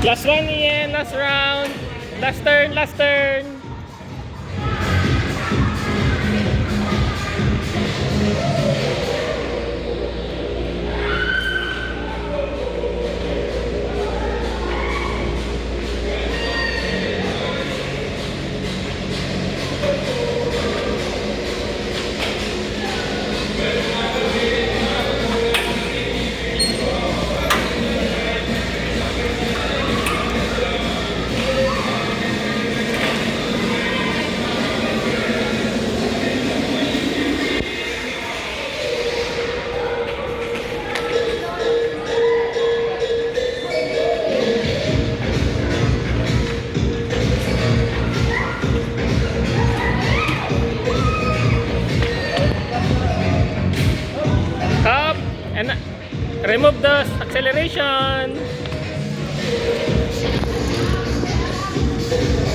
Last one, Ian. Last round. Last turn, last turn. Up and remove the acceleration.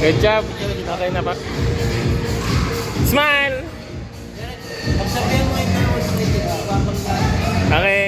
Good job. Okay na ba? Smile. Pag sabihin mo yung nervous, Okay.